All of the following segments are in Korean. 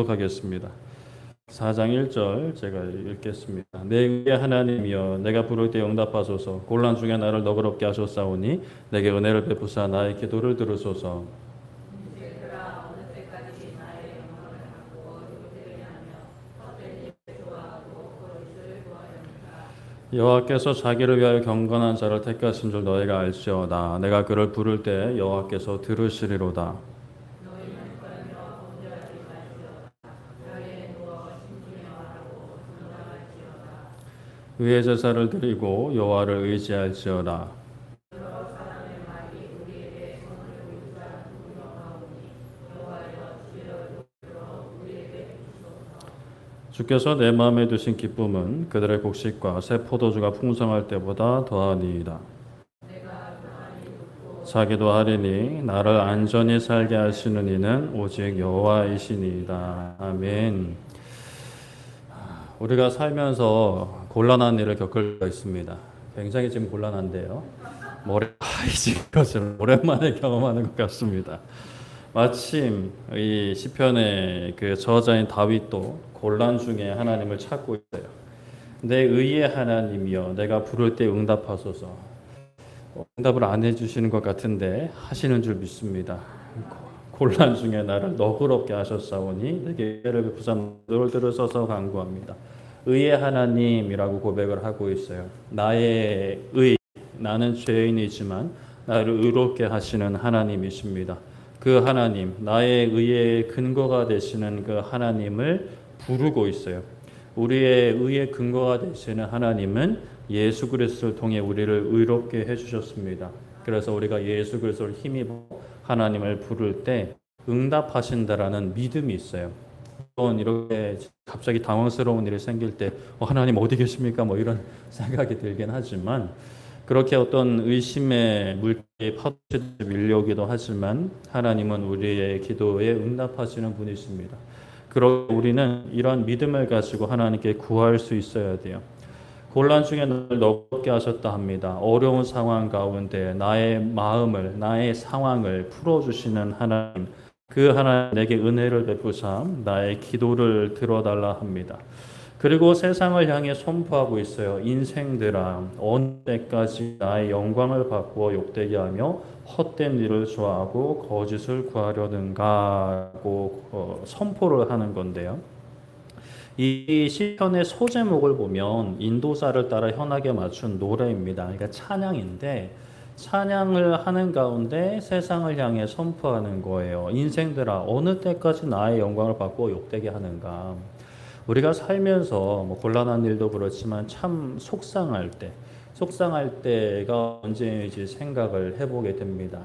하겠습니다. 4장 1절 제가 읽겠습니다. 내 의의 하나님이여 내가 부를 때 응답하소서. 곤란 중에 나를 너그럽게 하셨사오니 내게 은혜를 베푸사 나의 기도를 들으소서. 여호와께서 자기를 위하여 경건한 자를 택하신 줄 너희가 알지어다. 내가 그를 부를 때 여호와께서 들으시리로다. 의의 제사를 드리고 여호와를 의지할지어다. 주께서 내 마음에 두신 기쁨은 그들의 곡식과 새 포도주가 풍성할 때보다 더하니이다. 자기도 하리니 나를 안전히 살게 하시는 이는 오직 여호와이시니이다. 아멘. 우리가 살면서 곤란한 일을 겪을 수가 있습니다. 굉장히 지금 곤란한데요. 머리가 하얘진 것을 오랜만에 경험하는 것 같습니다. 마침 이 시편의 그 저자인 다윗도 곤란 중에 하나님을 찾고 있어요. 내 의의 하나님이여 내가 부를 때 응답하소서. 응답을 안 해주시는 것 같은데 하시는 줄 믿습니다. 곤란 중에 나를 너그럽게 하셨사오니 내게 은혜를 베푸사 너를 들으소서 간구합니다. 의의 하나님이라고 고백을 하고 있어요. 나의 의, 나는 죄인이지만 나를 의롭게 하시는 하나님이십니다. 그 하나님, 나의 의의 근거가 되시는 그 하나님을 부르고 있어요. 우리의 의의 근거가 되시는 하나님은 예수 그리스도를 통해 우리를 의롭게 해주셨습니다. 그래서 우리가 예수 그리스도를 힘입어 하나님을 부를 때 응답하신다라는 믿음이 있어요. 이렇게 갑자기 당황스러운 일이 생길 때 하나님 어디 계십니까? 뭐 이런 생각이 들긴 하지만 그렇게 어떤 의심의 물결이 파도처럼 밀려오기도 하지만 하나님은 우리의 기도에 응답하시는 분이십니다. 그러고 우리는 이런 믿음을 가지고 하나님께 구할 수 있어야 돼요. 곤란 중에 나를 너그럽게 하셨다 합니다. 어려운 상황 가운데 나의 마음을, 나의 상황을 풀어주시는 하나님, 그 하나님 내게 은혜를 베푸사 나의 기도를 들어달라 합니다. 그리고 세상을 향해 선포하고 있어요. 인생들아 어느 때까지 나의 영광을 바꾸어 욕되게 하며 헛된 일을 좋아하고 거짓을 구하려는가고 선포를 하는 건데요. 이 시편의 소제목을 보면 인도사를 따라 현악에 맞춘 노래입니다. 그러니까 찬양인데 찬양을 하는 가운데 세상을 향해 선포하는 거예요. 인생들아 어느 때까지 나의 영광을 받고 욕되게 하는가. 우리가 살면서 뭐 곤란한 일도 그렇지만 참 속상할 때가 언제인지 생각을 해보게 됩니다.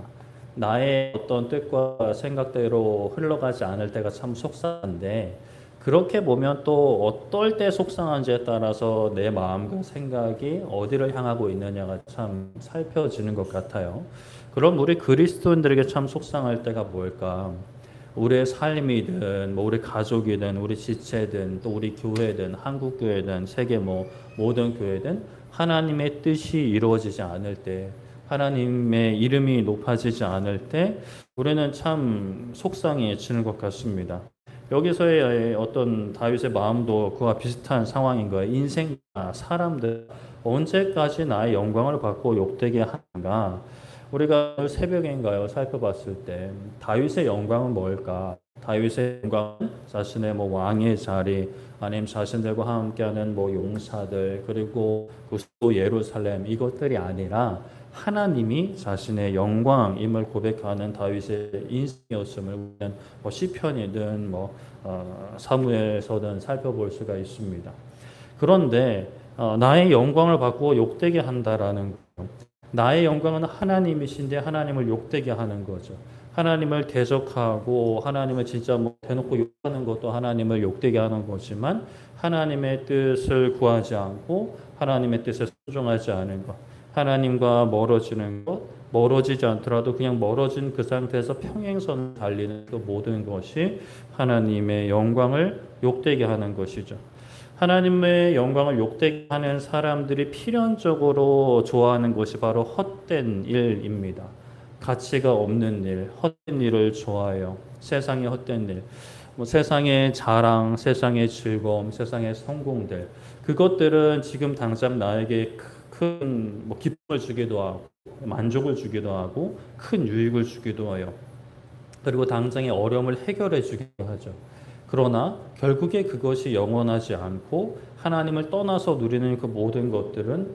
나의 어떤 뜻과 생각대로 흘러가지 않을 때가 참 속상한데 그렇게 보면 또 어떨 때 속상한지에 따라서 내 마음과 생각이 어디를 향하고 있느냐가 참 살펴지는 것 같아요. 그럼 우리 그리스도인들에게 참 속상할 때가 뭘까? 우리의 삶이든 뭐 우리 가족이든 우리 지체든 또 우리 교회든 한국 교회든 세계 뭐 모든 교회든 하나님의 뜻이 이루어지지 않을 때 하나님의 이름이 높아지지 않을 때 우리는 참 속상해지는 것 같습니다. 여기서의 어떤 다윗의 마음도 그와 비슷한 상황인 거예요. 인생, 사람들 언제까지 나의 영광을 받고 욕되게 하는가? 우리가 새벽인가요? 살펴봤을 때 다윗의 영광은 뭘까? 다윗의 영광은 자신의 뭐 왕의 자리, 아니면 자신들과 함께하는 뭐 용사들, 그리고 그 수도 예루살렘 이것들이 아니라 하나님이 자신의 영광임을 고백하는 다윗의 인생이었음을 우리는 뭐 시편이든 뭐 사무엘서든 살펴볼 수가 있습니다. 그런데 나의 영광을 받고 욕되게 한다라는 거. 나의 영광은 하나님이신데 하나님을 욕되게 하는 거죠. 하나님을 대적하고 하나님을 진짜 뭐 대놓고 욕하는 것도 하나님을 욕되게 하는 거지만 하나님의 뜻을 구하지 않고 하나님의 뜻에 순종하지 않은 것. 하나님과 멀어지는 것, 멀어지지 않더라도 그냥 멀어진 그 상태에서 평행선을 달리는 그 모든 것이 하나님의 영광을 욕되게 하는 것이죠. 하나님의 영광을 욕되게 하는 사람들이 필연적으로 좋아하는 것이 바로 헛된 일입니다. 가치가 없는 일, 헛된 일을 좋아해요. 세상의 헛된 일. 뭐 세상의 자랑, 세상의 즐거움, 세상의 성공들, 그것들은 지금 당장 나에게 큰 뭐 기쁨을 주기도 하고 만족을 주기도 하고 큰 유익을 주기도 해요. 그리고 당장의 어려움을 해결해 주기도 하죠. 그러나 결국에 그것이 영원하지 않고 하나님을 떠나서 누리는 그 모든 것들은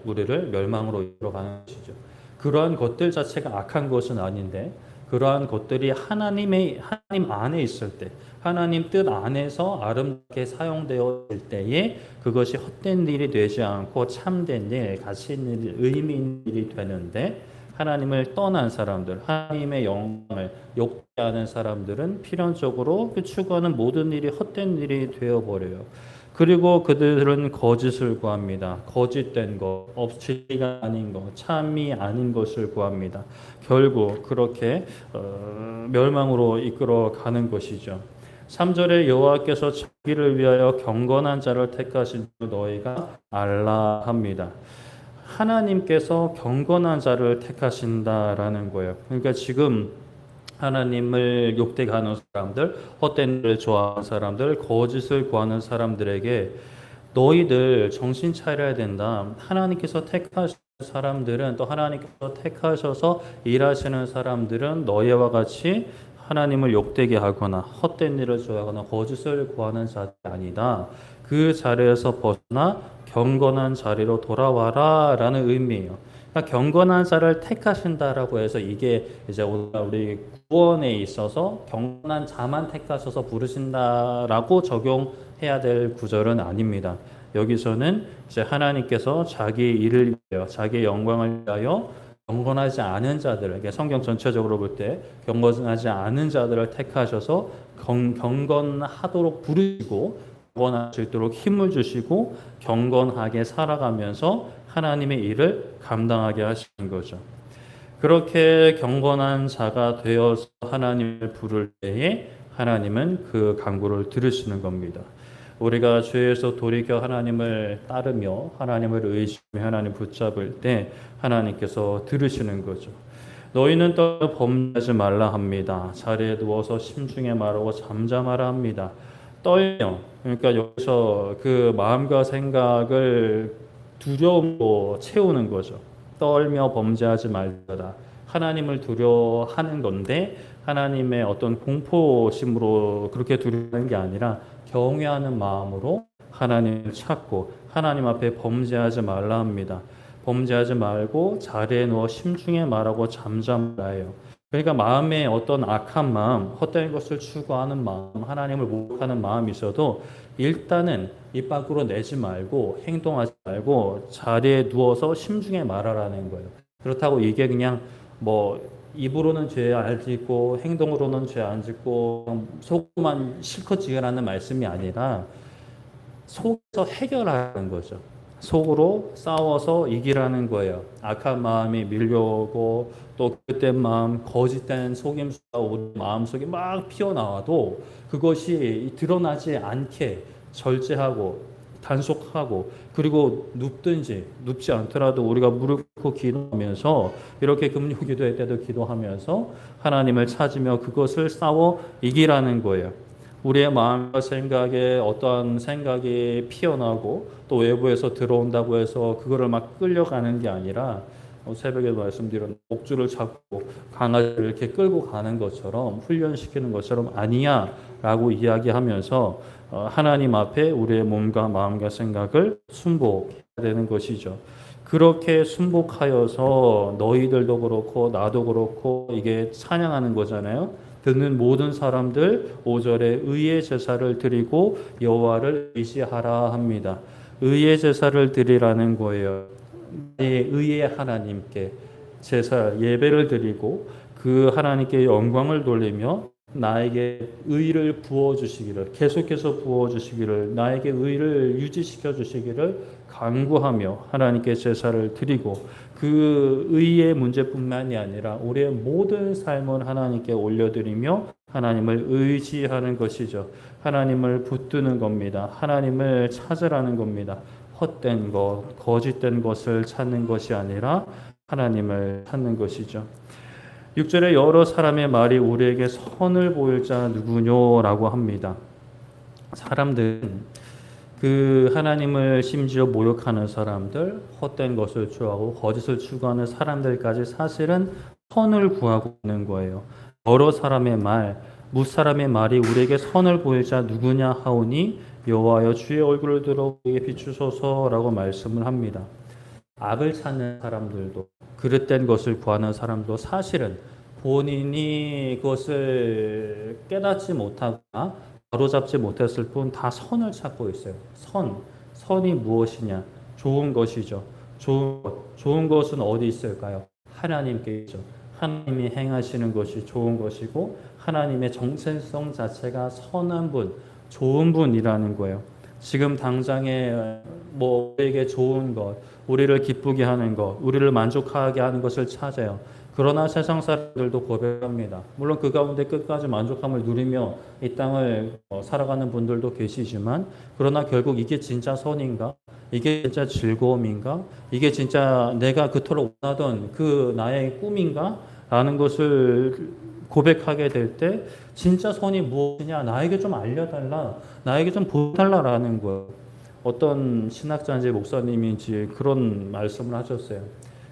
우리를 멸망으로 이끌어가는 것이죠. 그러한 것들 자체가 악한 것은 아닌데 그러한 것들이 하나님 안에 있을 때, 하나님 뜻 안에서 아름답게 사용되었을 때에 그것이 헛된 일이 되지 않고 참된 일, 가치 있는 일, 의미 있는 일이 되는데 하나님을 떠난 사람들, 하나님의 영광을 욕되하는 사람들은 필연적으로 그 추구하는 모든 일이 헛된 일이 되어버려요. 그리고 그들은 거짓을 구합니다. 거짓된 것, 진리가 아닌 것, 참이 아닌 것을 구합니다. 결국 그렇게 멸망으로 이끌어가는 것이죠. 3절에 여호와께서 자기를 위하여 경건한 자를 택하신 줄 너희가 알라 합니다. 하나님께서 경건한 자를 택하신다라는 거예요. 그러니까 지금 하나님을 욕되게 하는 사람들, 헛된 일을 좋아하는 사람들, 거짓을 구하는 사람들에게 너희들 정신 차려야 된다. 하나님께서 택하신 사람들은 또 하나님께서 택하셔서 일하시는 사람들은 너희와 같이 하나님을 욕되게 하거나 헛된 일을 좋아하거나 거짓을 구하는 자들이 아니다. 그 자리에서 벗어나 경건한 자리로 돌아와라 라는 의미예요. 그러니까 경건한 자를 택하신다라고 해서 이게 이제 우리 구원에 있어서 경건한 자만 택하셔서 부르신다라고 적용해야 될 구절은 아닙니다. 여기서는 이제 하나님께서 자기 일을 위하여 자기 영광을 위하여 경건하지 않은 자들에게 성경 전체적으로 볼 때 경건하지 않은 자들을 택하셔서 경건하도록 부르시고 경건할 수 있도록 힘을 주시고 경건하게 살아가면서 하나님의 일을 감당하게 하시는 거죠. 그렇게 경건한 자가 되어서 하나님을 부를 때에 하나님은 그 간구를 들으시는 겁니다. 우리가 죄에서 돌이켜 하나님을 따르며 하나님을 의지하며 하나님 붙잡을 때 하나님께서 들으시는 거죠. 너희는 또 범죄하지 말라 합니다. 자리에 누워서 심중에 말하고 잠잠하라 합니다. 떨며, 그러니까 여기서 그 마음과 생각을 두려움으로 채우는 거죠. 떨며 범죄하지 말라. 하나님을 두려워하는 건데 하나님의 어떤 공포심으로 그렇게 두려워하는 게 아니라 경외하는 마음으로 하나님을 찾고 하나님 앞에 범죄하지 말라 합니다. 범죄하지 말고 자리에 누워 심중에 말하고 잠잠하라요. 그러니까 마음에 어떤 악한 마음, 헛된 것을 추구하는 마음, 하나님을 모욕하는 마음이 있어도 일단은 입 밖으로 내지 말고 행동하지 말고 자리에 누워서 심중에 말하라는 거예요. 그렇다고 이게 그냥 뭐 입으로는 죄 안 짓고 행동으로는 죄 안 짓고 속만 실컷 지으라는 말씀이 아니라 속에서 해결하는 거죠. 속으로 싸워서 이기라는 거예요. 악한 마음이 밀려오고 또 그땐 마음, 거짓된 속임수가 우리 마음속에 막 피어나와도 그것이 드러나지 않게 절제하고 단속하고 그리고 눕지 않더라도 우리가 무릎 꿇고 기도하면서 이렇게 금요 기도회 때도 기도하면서 하나님을 찾으며 그것을 싸워 이기라는 거예요. 우리의 마음과 생각에 어떠한 생각이 피어나고 또 외부에서 들어온다고 해서 그거를 막 끌려가는 게 아니라 새벽에 말씀드린 목줄을 잡고 강아지를 이렇게 끌고 가는 것처럼 훈련시키는 것처럼 아니야 라고 이야기하면서 하나님 앞에 우리의 몸과 마음과 생각을 순복해야 되는 것이죠. 그렇게 순복하여서 너희들도 그렇고 나도 그렇고 이게 찬양하는 거잖아요. 듣는 모든 사람들 5절에 의의 제사를 드리고 여호와를 의지하라 합니다. 의의 제사를 드리라는 거예요. 의의 하나님께 제사 예배를 드리고 그 하나님께 영광을 돌리며 나에게 의를 부어주시기를 계속해서 부어주시기를 나에게 의를 유지시켜 주시기를 간구하며 하나님께 제사를 드리고 그 의의 문제뿐만이 아니라 우리의 모든 삶을 하나님께 올려드리며 하나님을 의지하는 것이죠. 하나님을 붙드는 겁니다. 하나님을 찾으라는 겁니다. 헛된 것, 거짓된 것을 찾는 것이 아니라 하나님을 찾는 것이죠. 6절에 여러 사람의 말이 우리에게 선을 보일 자 누구뇨라고 합니다. 사람들은 그 하나님을 심지어 모욕하는 사람들, 헛된 것을 추구하고 거짓을 추구하는 사람들까지 사실은 선을 구하고 있는 거예요. 여러 사람의 말, 무사람의 말이 우리에게 선을 보일 자 누구냐 하오니 여호와여 주의 얼굴을 들어 우리에게 비추소서라고 말씀을 합니다. 악을 찾는 사람들도 그릇된 것을 구하는 사람도 사실은 본인이 그것을 깨닫지 못하거나 바로잡지 못했을 뿐 다 선을 찾고 있어요. 선이 무엇이냐? 좋은 것이죠. 좋은 것은 어디 있을까요? 하나님께 있죠. 하나님이 행하시는 것이 좋은 것이고 하나님의 정체성 자체가 선한 분, 좋은 분이라는 거예요. 지금 당장에 우리에게 좋은 것, 우리를 기쁘게 하는 것, 우리를 만족하게 하는 것을 찾아요. 그러나 세상 사람들도 고백합니다. 물론 그 가운데 끝까지 만족함을 누리며 이 땅을 살아가는 분들도 계시지만 그러나 결국 이게 진짜 선인가? 이게 진짜 즐거움인가? 이게 진짜 내가 그토록 원하던 그 나의 꿈인가? 라는 것을 고백하게 될 때 진짜 선이 무엇이냐? 나에게 좀 알려달라. 나에게 좀 보여달라라는 거예요. 어떤 신학자인지 목사님인지 그런 말씀을 하셨어요.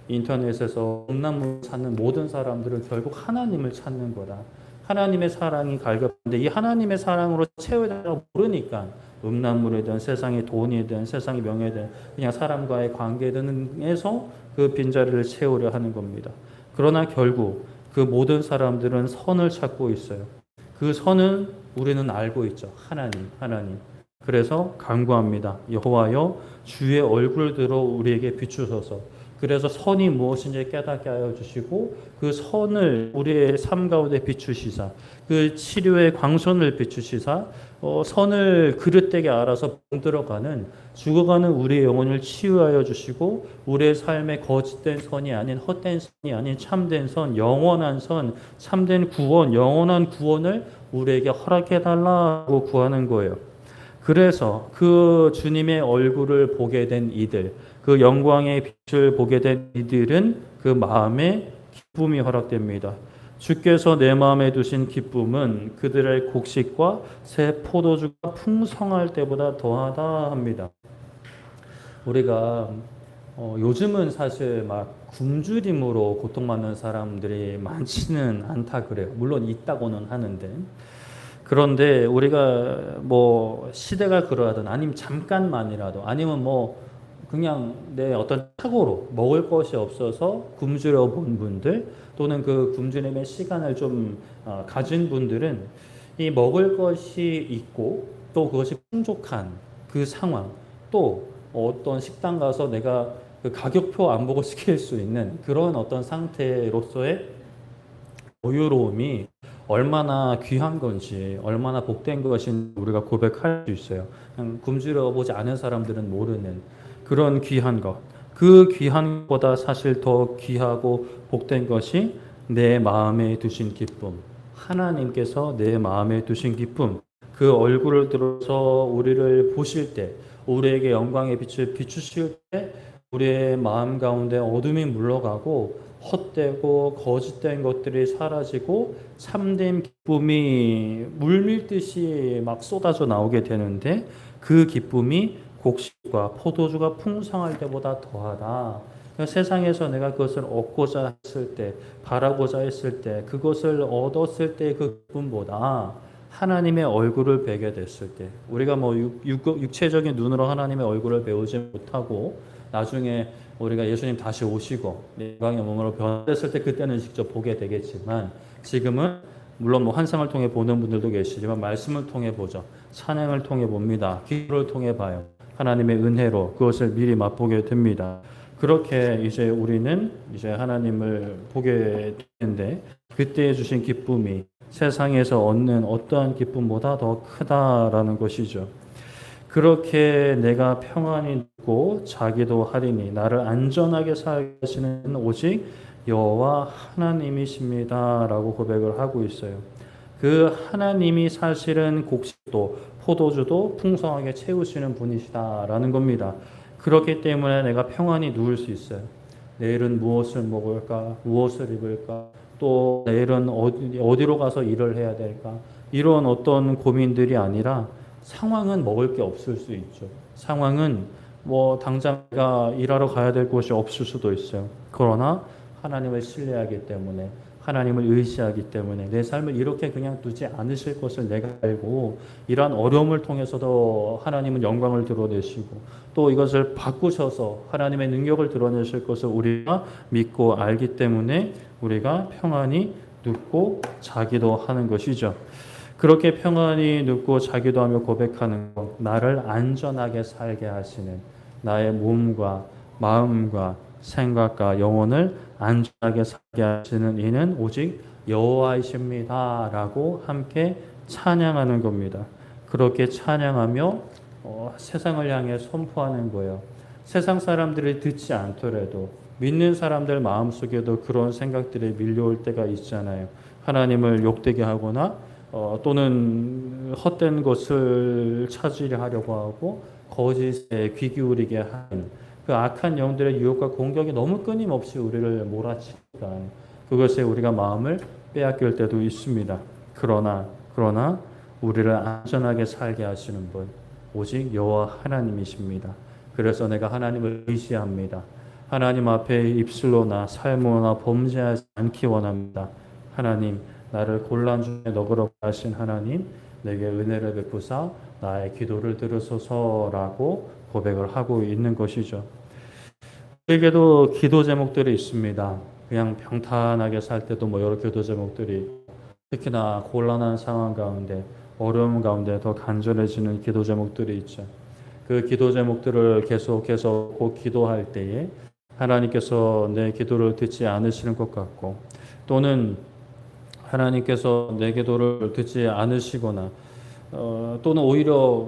인터넷에서 음란물을 찾는 모든 사람들은 결국 하나님을 찾는 거다. 하나님의 사랑이 갈급한데 이 하나님의 사랑으로 채워야 된다고 모르니까 음란물이든 세상의 돈이든 세상의 명예든 그냥 사람과의 관계 등에서 그 빈자리를 채우려 하는 겁니다. 그러나 결국 그 모든 사람들은 선을 찾고 있어요. 그 선은 우리는 알고 있죠. 하나님. 그래서 간구합니다. 여호와여 주의 얼굴 들어 우리에게 비추소서. 그래서 선이 무엇인지 깨닫게 하여 주시고 그 선을 우리의 삶 가운데 비추시사 그 치료의 광선을 비추시사 선을 그릇되게 알아서 병들어가는 죽어가는 우리의 영혼을 치유하여 주시고 우리의 삶에 거짓된 선이 아닌 헛된 선이 아닌 참된 선, 영원한 선, 참된 구원, 영원한 구원을 우리에게 허락해 달라고 구하는 거예요. 그래서 그 주님의 얼굴을 보게 된 이들, 그 영광의 빛을 보게 된 이들은 그 마음에 기쁨이 허락됩니다. 주께서 내 마음에 두신 기쁨은 그들의 곡식과 새 포도주가 풍성할 때보다 더하다 합니다. 우리가 요즘은 사실 막 굶주림으로 고통받는 사람들이 많지는 않다 그래요. 물론 있다고는 하는데. 그런데 우리가 시대가 그러하든 아니면 잠깐만이라도 아니면 그냥 내 어떤 착오로 먹을 것이 없어서 굶주려 본 분들 또는 그 굶주림의 시간을 좀 가진 분들은 이 먹을 것이 있고 또 그것이 풍족한 그 상황 또 어떤 식당 가서 내가 그 가격표 안 보고 시킬 수 있는 그런 어떤 상태로서의 여유로움이 얼마나 귀한 건지 얼마나 복된 것인지 우리가 고백할 수 있어요. 그냥 굶주려 보지 않은 사람들은 모르는 그런 귀한 것. 그 귀한 것보다 사실 더 귀하고 복된 것이 내 마음에 두신 기쁨. 하나님께서 내 마음에 두신 기쁨. 그 얼굴을 들어서 우리를 보실 때 우리에게 영광의 빛을 비추실 때 우리의 마음 가운데 어둠이 물러가고 헛되고 거짓된 것들이 사라지고 참된 기쁨이 물밀듯이 막 쏟아져 나오게 되는데 그 기쁨이 곡식과 포도주가 풍성할 때보다 더하다. 그러니까 세상에서 내가 그것을 얻고자 했을 때, 바라고자 했을 때, 그것을 얻었을 때 그 기쁨보다 하나님의 얼굴을 뵈게 됐을 때, 우리가 육체적인 눈으로 하나님의 얼굴을 배우지 못하고 나중에 우리가 예수님 다시 오시고 영광의 몸으로 변했을 때 그때는 직접 보게 되겠지만 지금은 물론 환상을 통해 보는 분들도 계시지만 말씀을 통해 보죠. 찬양을 통해 봅니다. 기도를 통해 봐요. 하나님의 은혜로 그것을 미리 맛보게 됩니다. 그렇게 이제 우리는 이제 하나님을 보게 되는데 그때 주신 기쁨이 세상에서 얻는 어떠한 기쁨보다 더 크다라는 것이죠. 그렇게 내가 평안히 있고 자기도 하리니 나를 안전하게 살게 하시는 오직 여호와 하나님이십니다라고 고백을 하고 있어요. 그 하나님이 사실은 곡식도 포도주도 풍성하게 채우시는 분이시다라는 겁니다. 그렇기 때문에 내가 평안히 누울 수 있어요. 내일은 무엇을 먹을까? 무엇을 입을까? 또 내일은 어디로 가서 일을 해야 될까? 이런 어떤 고민들이 아니라 상황은 먹을 게 없을 수 있죠. 상황은 뭐 당장 내가 일하러 가야 될 곳이 없을 수도 있어요. 그러나 하나님을 신뢰하기 때문에 하나님을 의지하기 때문에 내 삶을 이렇게 그냥 두지 않으실 것을 내가 알고 이러한 어려움을 통해서도 하나님은 영광을 드러내시고 또 이것을 바꾸셔서 하나님의 능력을 드러내실 것을 우리가 믿고 알기 때문에 우리가 평안히 눕고 자기도 하는 것이죠. 그렇게 평안히 눕고 자기도 하며 고백하는 것, 나를 안전하게 살게 하시는 나의 몸과 마음과 생각과 영혼을 안전하게 살게 하시는 이는 오직 여호와이십니다라고 함께 찬양하는 겁니다. 그렇게 찬양하며 세상을 향해 선포하는 거예요. 세상 사람들이 듣지 않더라도 믿는 사람들 마음속에도 그런 생각들이 밀려올 때가 있잖아요. 하나님을 욕되게 하거나 또는 헛된 것을 찾으려 하려고 하고 거짓에 귀 기울이게 하는 그 악한 영들의 유혹과 공격이 너무 끊임없이 우리를 몰아치니까 그것에 우리가 마음을 빼앗길 때도 있습니다. 그러나 우리를 안전하게 살게 하시는 분 오직 여호와 하나님이십니다. 그래서 내가 하나님을 의지합니다. 하나님 앞에 입술로 나 살모나 범죄하지 않기 원합니다. 하나님 나를 곤란 중에 너그럽게 하신 하나님 내게 은혜를 베푸사 나의 기도를 들으소서라고 고백을 하고 있는 것이죠. 우리에게도 기도 제목들이 있습니다. 그냥 평탄하게 살 때도 뭐 여러 기도 제목들이 특히나 곤란한 상황 가운데 어려움 가운데 더 간절해지는 기도 제목들이 있죠. 그 기도 제목들을 계속해서 꼭 기도할 때에 하나님께서 내 기도를 듣지 않으시는 것 같고 또는 하나님께서 내 기도를 듣지 않으시거나 또는 오히려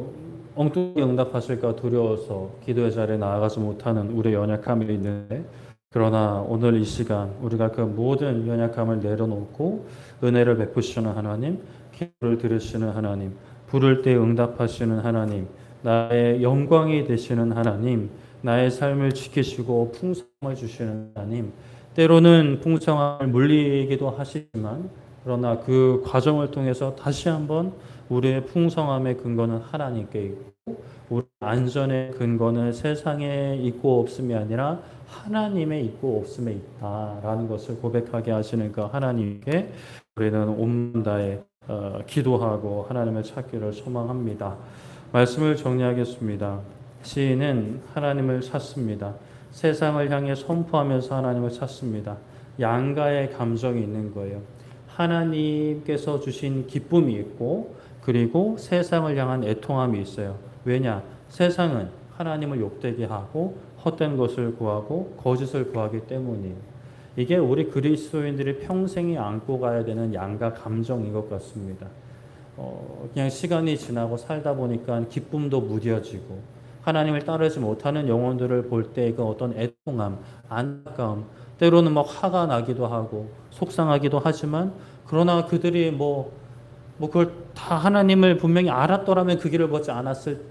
엉뚱하게 응답하실까 두려워서 기도의 자리에 나아가지 못하는 우리의 연약함이 있는데 그러나 오늘 이 시간 우리가 그 모든 연약함을 내려놓고 은혜를 베푸시는 하나님, 기도를 들으시는 하나님, 부를 때 응답하시는 하나님, 나의 영광이 되시는 하나님, 나의 삶을 지키시고 풍성함을 주시는 하나님, 때로는 풍성함을 물리기도 하시지만 그러나 그 과정을 통해서 다시 한번 우리의 풍성함의 근거는 하나님께 있고 우리 안전의 근거는 세상에 있고 없음이 아니라 하나님에 있고 없음에 있다라는 것을 고백하게 하시는 그 하나님께 우리는 온 다해 기도하고 하나님을 찾기를 소망합니다. 말씀을 정리하겠습니다. 시인은 하나님을 찾습니다. 세상을 향해 선포하면서 하나님을 찾습니다. 양가의 감정이 있는 거예요. 하나님께서 주신 기쁨이 있고 그리고 세상을 향한 애통함이 있어요. 왜냐? 세상은 하나님을 욕되게 하고 헛된 것을 구하고 거짓을 구하기 때문이에요. 이게 우리 그리스도인들이 평생에 안고 가야 되는 양가 감정인 것 같습니다. 그냥 시간이 지나고 살다 보니까 기쁨도 무뎌지고 하나님을 따르지 못하는 영혼들을 볼 때 그 어떤 애통함, 안타까움, 때로는 막 화가 나기도 하고 속상하기도 하지만 그러나 그들이 그걸 다 하나님을 분명히 알았더라면 그 길을 걷지 않았을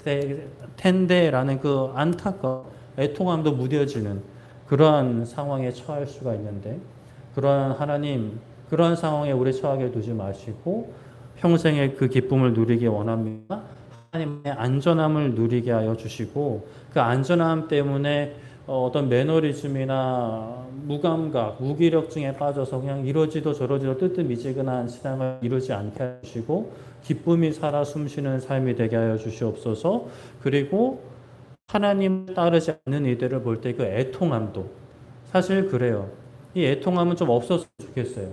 텐데라는 그 안타까움, 애통함도 무뎌지는 그러한 상황에 처할 수가 있는데 그러한 상황에 우리 처하게 두지 마시고 평생의 그 기쁨을 누리기 원합니다. 하나님의 안전함을 누리게 하여 주시고 그 안전함 때문에 어떤 매너리즘이나 무감각, 무기력증에 빠져서 그냥 이러지도 저러지도 뜨뜻미지근한 신앙을 이루지 않게 하시고 기쁨이 살아 숨쉬는 삶이 되게 하여 주시옵소서. 그리고 하나님을 따르지 않는 이들을 볼 때 그 애통함도 사실 그래요. 이 애통함은 좀 없었으면 좋겠어요.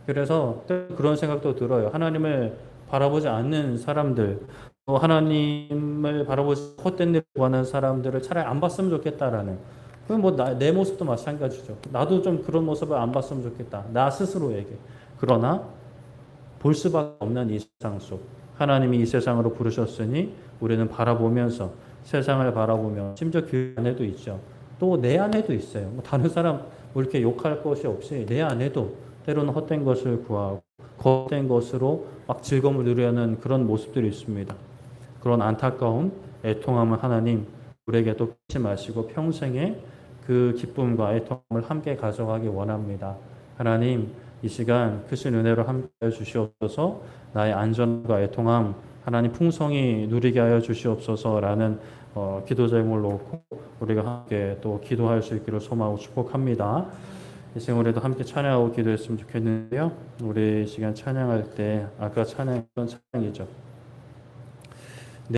그래서 그런 생각도 들어요. 하나님을 바라보지 않는 사람들, 또 하나님을 바라보지 헛된 일을 구하는 사람들을 차라리 안 봤으면 좋겠다라는 내 모습도 마찬가지죠. 나도 좀 그런 모습을 안 봤으면 좋겠다. 나 스스로에게. 그러나 볼 수밖에 없는 이 세상 속 하나님이 이 세상으로 부르셨으니 우리는 바라보면서 세상을 바라보며 심지어 그 안에도 있죠. 또 내 안에도 있어요. 다른 사람 이렇게 욕할 것이 없이 내 안에도 때로는 헛된 것을 구하고 헛된 것으로 막 즐거움을 누리는 그런 모습들이 있습니다. 그런 안타까움, 애통함을 하나님 우리에게도 잊지 마시고 평생에 그 기쁨과 애통함을 함께 가져가기 원합니다. 하나님 이 시간 크신 은혜로 함께해 주시옵소서. 나의 안전과 애통함 하나님 풍성히 누리게 하여 주시옵소서라는 기도 제목을 놓고 우리가 함께 또 기도할 수 있기를 소망하고 축복합니다. 이 시간 우리도 함께 찬양하고 기도했으면 좋겠는데요. 우리 이 시간 찬양할 때 아까 찬양했던 찬양이죠.